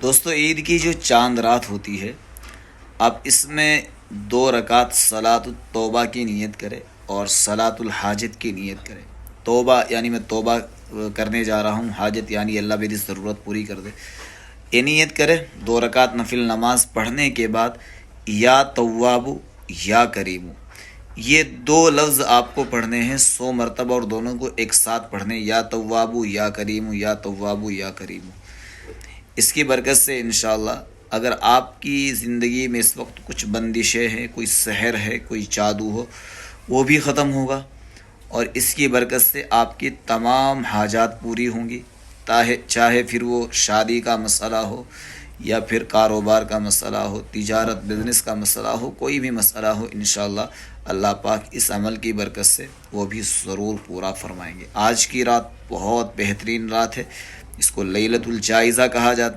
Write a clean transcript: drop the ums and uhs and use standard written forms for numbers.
دوستو عید کی جو چاند رات ہوتی ہے، آپ اس میں 2 رکعت صلاۃ التوبہ کی نیت کرے اور صلاۃ الحاجت کی نیت کرے۔ توبہ یعنی میں توبہ کرنے جا رہا ہوں، حاجت یعنی اللہ میری ضرورت پوری کر دے، یہ نیت کرے۔ 2 رکعت نفل نماز پڑھنے کے بعد یا توابو یا کریمو، یہ 2 لفظ آپ کو پڑھنے ہیں 100 مرتبہ، اور دونوں کو ایک ساتھ پڑھنے، یا توابو یا کریمو، یا توابو یا کریمو۔ اس کی برکت سے انشاءاللہ اگر آپ کی زندگی میں اس وقت کچھ بندشیں ہیں، کوئی سحر ہے، کوئی جادو ہو، وہ بھی ختم ہوگا، اور اس کی برکت سے آپ کی تمام حاجات پوری ہوں گی، چاہے پھر وہ شادی کا مسئلہ ہو یا پھر کاروبار کا مسئلہ ہو، تجارت بزنس کا مسئلہ ہو، کوئی بھی مسئلہ ہو، انشاءاللہ اللہ پاک اس عمل کی برکت سے وہ بھی ضرور پورا فرمائیں گے۔ آج کی رات بہت بہترین رات ہے، اس کو لیلۃ الجائزہ کہا جاتا ہے۔